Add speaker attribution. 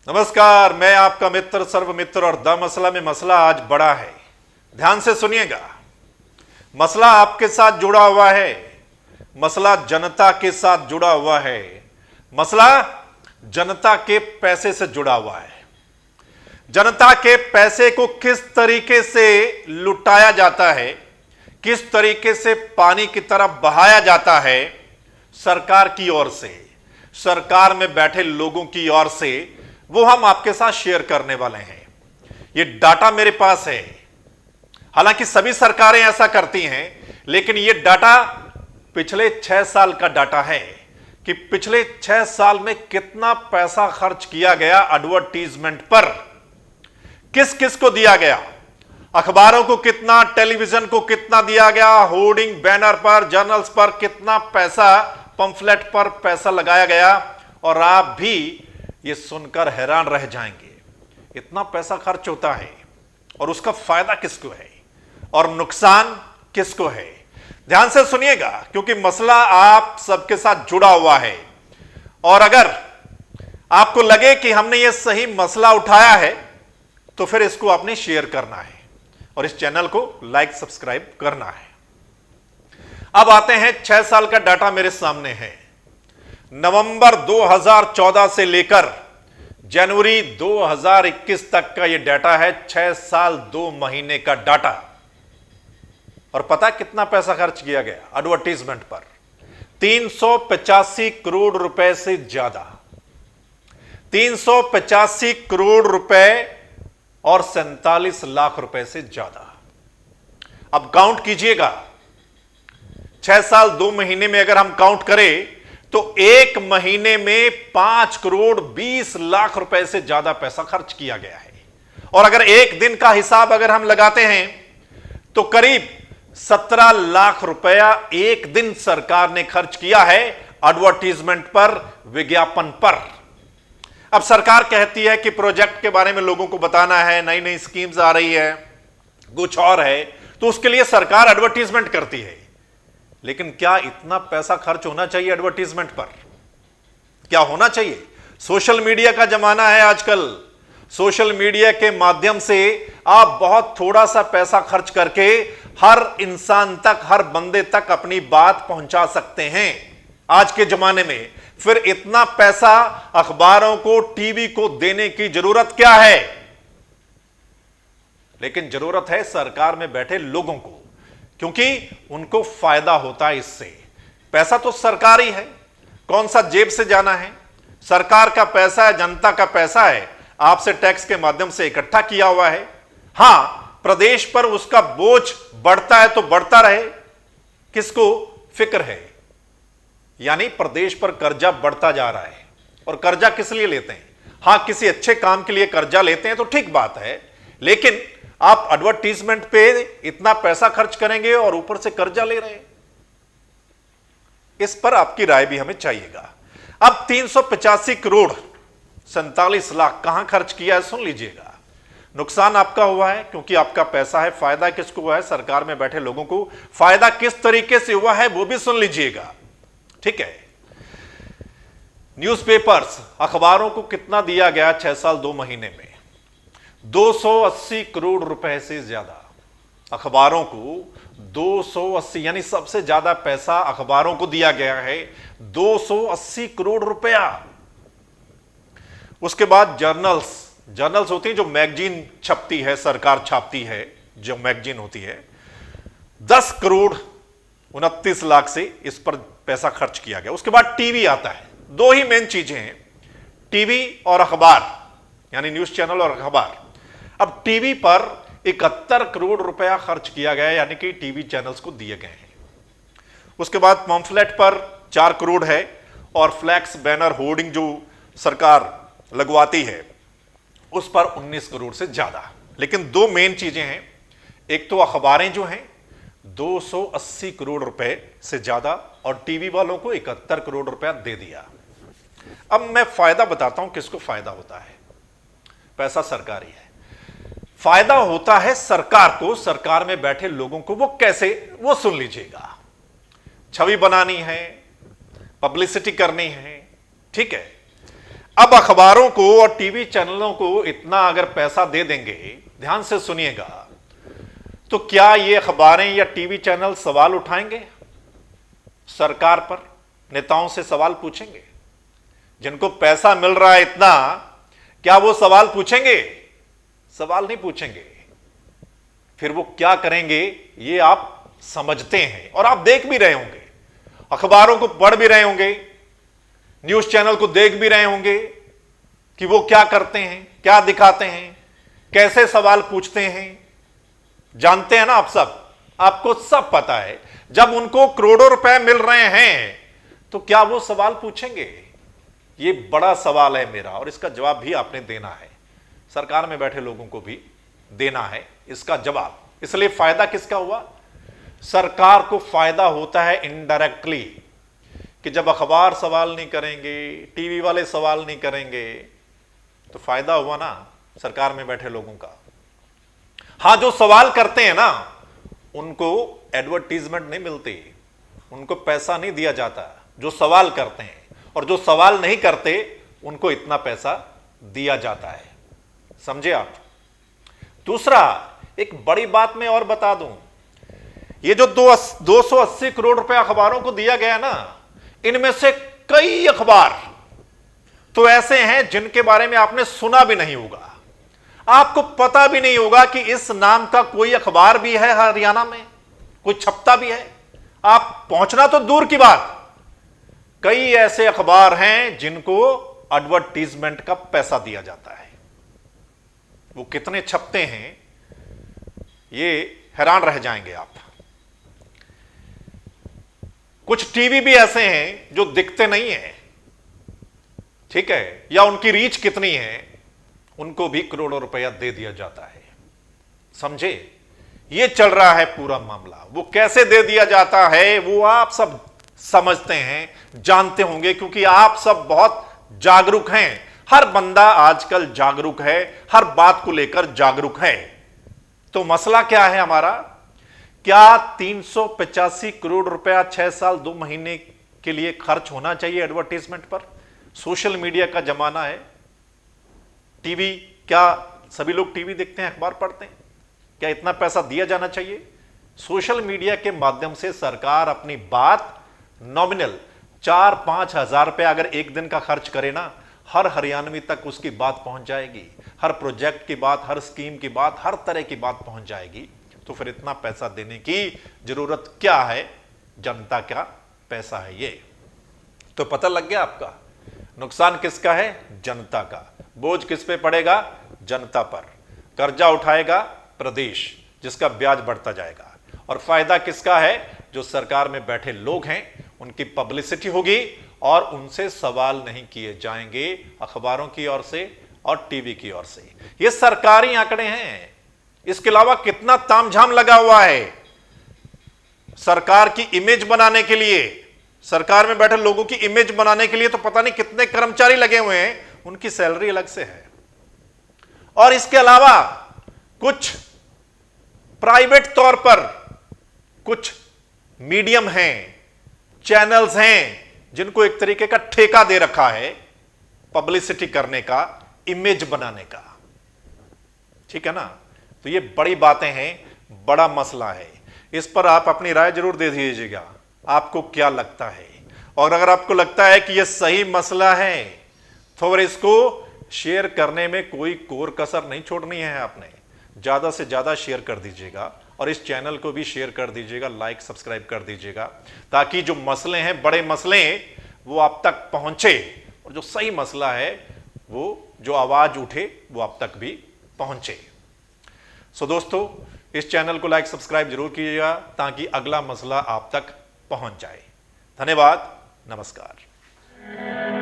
Speaker 1: नमस्कार, मैं आपका मित्र सर्वमित्र और द मसला में मसला आज बड़ा है। ध्यान से सुनिएगा। मसला आपके साथ जुड़ा हुआ है, मसला जनता के साथ जुड़ा हुआ है, मसला जनता के पैसे से जुड़ा हुआ है। जनता के पैसे को किस तरीके से लुटाया जाता है, किस तरीके से पानी की तरफ बहाया जाता है सरकार की ओर से, सरकार में बैठे लोगों की ओर से, वो हम आपके साथ शेयर करने वाले हैं। ये डाटा मेरे पास है। हालांकि सभी सरकारें ऐसा करती हैं, लेकिन ये डाटा पिछले 6 साल का डाटा है कि पिछले 6 साल में कितना पैसा खर्च किया गया एडवर्टीजमेंट पर, किस किस को दिया गया, अखबारों को कितना, टेलीविजन को कितना दिया गया, होर्डिंग बैनर पर, जर्नल्स पर कितना पैसा, पंफलेट पर पैसा लगाया गया। और आप भी ये सुनकर हैरान रह जाएंगे, इतना पैसा खर्च होता है और उसका फायदा किसको है और नुकसान किसको है। ध्यान से सुनिएगा, क्योंकि मसला आप सबके साथ जुड़ा हुआ है। और अगर आपको लगे कि हमने ये सही मसला उठाया है तो फिर इसको आपने शेयर करना है और इस चैनल को लाइक सब्सक्राइब करना है। अब आते हैं, 6 साल का डाटा मेरे सामने है। नवंबर 2014 से लेकर जनवरी 2021 तक का यह डाटा है। 6 साल 2 महीने का डाटा। और पता कितना पैसा खर्च किया गया एडवर्टीजमेंट पर? 385 करोड़ रुपए से ज्यादा। 385 करोड़ रुपए और 47 लाख रुपए से ज्यादा। अब काउंट कीजिएगा, 6 साल 2 महीने में अगर हम काउंट करें तो एक महीने में 5 करोड़ 20 लाख रुपए से ज्यादा पैसा खर्च किया गया है। और अगर एक दिन का हिसाब अगर हम लगाते हैं तो करीब 17 लाख रुपया एक दिन सरकार ने खर्च किया है एडवर्टीजमेंट पर, विज्ञापन पर। अब सरकार कहती है कि प्रोजेक्ट के बारे में लोगों को बताना है, नई नई स्कीम्स आ रही है, कुछ और है, तो उसके लिए सरकार एडवर्टीजमेंट करती है। लेकिन क्या इतना पैसा खर्च होना चाहिए एडवर्टीजमेंट पर? क्या होना चाहिए? सोशल मीडिया का जमाना है आजकल। सोशल मीडिया के माध्यम से आप बहुत थोड़ा सा पैसा खर्च करके हर इंसान तक, हर बंदे तक अपनी बात पहुंचा सकते हैं आज के जमाने में। फिर इतना पैसा अखबारों को, टीवी को देने की जरूरत क्या है? लेकिन जरूरत है सरकार में बैठे लोगों को, क्योंकि उनको फायदा होता है इससे। पैसा तो सरकारी है, कौन सा जेब से जाना है? सरकार का पैसा है, जनता का पैसा है, आपसे टैक्स के माध्यम से इकट्ठा किया हुआ है। हां, प्रदेश पर उसका बोझ बढ़ता है तो बढ़ता रहे, किसको फिक्र है? यानी प्रदेश पर कर्जा बढ़ता जा रहा है। और कर्जा किस लिए लेते हैं? हां, किसी अच्छे काम के लिए कर्जा लेते हैं तो ठीक बात है, लेकिन आप एडवर्टीजमेंट पे इतना पैसा खर्च करेंगे और ऊपर से कर्जा ले रहे हैं। इस पर आपकी राय भी हमें चाहिएगा। अब 385 करोड़ 47 लाख कहां खर्च किया है, सुन लीजिएगा। नुकसान आपका हुआ है क्योंकि आपका पैसा है। फायदा किसको हुआ है? सरकार में बैठे लोगों को। फायदा किस तरीके से हुआ है वो भी सुन लीजिएगा, ठीक है। न्यूज़पेपर्स, अखबारों को कितना दिया गया 6 साल 2 महीने में? 280 करोड़ रुपए से ज्यादा। अखबारों को 280, यानी सबसे ज्यादा पैसा अखबारों को दिया गया है, 280 करोड़ रुपया। उसके बाद जर्नल्स होती हैं, जो मैगजीन छपती है, सरकार छापती है, जो मैगजीन होती है, 10 करोड़ 29 लाख से इस पर पैसा खर्च किया गया। उसके बाद टीवी आता है। 2 ही मेन चीजें हैं, टीवी और अखबार, यानी न्यूज चैनल और अखबार। अब टीवी पर 71 करोड़ रुपया खर्च किया गया, यानी कि टीवी चैनल्स को दिए गए हैं। उसके बाद पम्फलेट पर 4 करोड़ है और फ्लैक्स, बैनर, होर्डिंग जो सरकार लगवाती है उस पर 19 करोड़ से ज्यादा। लेकिन 2 मेन चीजें हैं, एक तो अखबारें जो हैं 280 करोड़ रुपए से ज्यादा, और टीवी वालों को 71 करोड़ रुपया दे दिया। अब मैं फायदा बताता हूं, किसको फायदा होता है। पैसा सरकारी है, फायदा होता है सरकार को, सरकार में बैठे लोगों को। वो कैसे, वो सुन लीजिएगा। छवि बनानी है, पब्लिसिटी करनी है, ठीक है। अब अखबारों को और टीवी चैनलों को इतना अगर पैसा दे देंगे, ध्यान से सुनिएगा, तो क्या ये अखबारें या टीवी चैनल सवाल उठाएंगे सरकार पर? नेताओं से सवाल पूछेंगे? जिनको पैसा मिल रहा है इतना, क्या वो सवाल पूछेंगे? सवाल नहीं पूछेंगे। फिर वो क्या करेंगे ये आप समझते हैं और आप देख भी रहे होंगे, अखबारों को पढ़ भी रहे होंगे, न्यूज चैनल को देख भी रहे होंगे कि वो क्या करते हैं, क्या दिखाते हैं, कैसे सवाल पूछते हैं। जानते हैं ना आप सब, आपको सब पता है। जब उनको करोड़ों रुपए मिल रहे हैं तो क्या वो सवाल पूछेंगे? ये बड़ा सवाल है मेरा, और इसका जवाब भी आपने देना है, सरकार में बैठे लोगों को भी देना है इसका जवाब। इसलिए फायदा किसका हुआ? सरकार को फायदा होता है इनडायरेक्टली, कि जब अखबार सवाल नहीं करेंगे, टीवी वाले सवाल नहीं करेंगे, तो फायदा हुआ ना सरकार में बैठे लोगों का। हां, जो सवाल करते हैं ना उनको एडवर्टीजमेंट नहीं मिलती, उनको पैसा नहीं दिया जाता जो सवाल करते हैं, और जो सवाल नहीं करते उनको इतना पैसा दिया जाता है। समझे आप? दूसरा, एक बड़ी बात मैं और बता दूं, ये जो 280 करोड़ रुपए अखबारों को दिया गया ना, इनमें से कई अखबार तो ऐसे हैं जिनके बारे में आपने सुना भी नहीं होगा, आपको पता भी नहीं होगा कि इस नाम का कोई अखबार भी है हरियाणा में, कोई छपता भी है। आप पहुंचना तो दूर की बात, कई ऐसे अखबार हैं जिनको एडवर्टीजमेंट का पैसा दिया जाता है। वो कितने छपते हैं ये हैरान रह जाएंगे आप। कुछ टीवी भी ऐसे हैं जो दिखते नहीं हैं, ठीक है, या उनकी रीच कितनी है, उनको भी करोड़ों रुपया दे दिया जाता है। समझे? ये चल रहा है पूरा मामला। वो कैसे दे दिया जाता है वो आप सब समझते हैं, जानते होंगे, क्योंकि आप सब बहुत जागरूक हैं। हर बंदा आजकल जागरूक है, हर बात को लेकर जागरूक है। तो मसला क्या है हमारा? क्या 385 करोड़ रुपया 6 साल 2 महीने के लिए खर्च होना चाहिए एडवर्टाइजमेंट पर? सोशल मीडिया का जमाना है, टीवी, क्या सभी लोग टीवी देखते हैं, अखबार पढ़ते हैं? क्या इतना पैसा दिया जाना चाहिए? सोशल मीडिया के माध्यम से सरकार अपनी बात नॉमिनल 4-5 हजार रुपए अगर एक दिन का खर्च करे ना, हर हरियाणवी तक उसकी बात पहुंच जाएगी, हर प्रोजेक्ट की बात, हर स्कीम की बात, हर तरह की बात पहुंच जाएगी। तो फिर इतना पैसा देने की जरूरत क्या है? जनता का पैसा है ये। तो पता लग गया आपका, नुकसान किसका है? जनता का। बोझ किस पे पड़ेगा? जनता पर। कर्जा उठाएगा प्रदेश, जिसका ब्याज बढ़ता जाएगा, और फायदा किसका है? जो सरकार में बैठे लोग हैं, उनकी पब्लिसिटी होगी और उनसे सवाल नहीं किए जाएंगे अखबारों की ओर से और टीवी की ओर से। ये सरकारी आंकड़े हैं, इसके अलावा कितना तामझाम लगा हुआ है सरकार की इमेज बनाने के लिए, सरकार में बैठे लोगों की इमेज बनाने के लिए तो पता नहीं कितने कर्मचारी लगे हुए हैं, उनकी सैलरी अलग से है। और इसके अलावा कुछ प्राइवेट तौर पर कुछ मीडियम हैं, चैनल्स हैं, जिनको एक तरीके का ठेका दे रखा है पब्लिसिटी करने का, इमेज बनाने का। ठीक है ना? तो ये बड़ी बातें हैं, बड़ा मसला है। इस पर आप अपनी राय जरूर दे दीजिएगा, आपको क्या लगता है। और अगर आपको लगता है कि यह सही मसला है तो फिर इसको शेयर करने में कोई कोर कसर नहीं छोड़नी है। आपने ज्यादा से ज्यादा शेयर कर दीजिएगा और इस चैनल को भी शेयर कर दीजिएगा, लाइक सब्सक्राइब कर दीजिएगा, ताकि जो मसले हैं, बड़े मसले, वो आप तक पहुंचे, और जो सही मसला है, वो जो आवाज उठे, वो आप तक भी पहुंचे। सो दोस्तों, इस चैनल को लाइक सब्सक्राइब जरूर कीजिएगा ताकि अगला मसला आप तक पहुंच जाए। धन्यवाद, नमस्कार।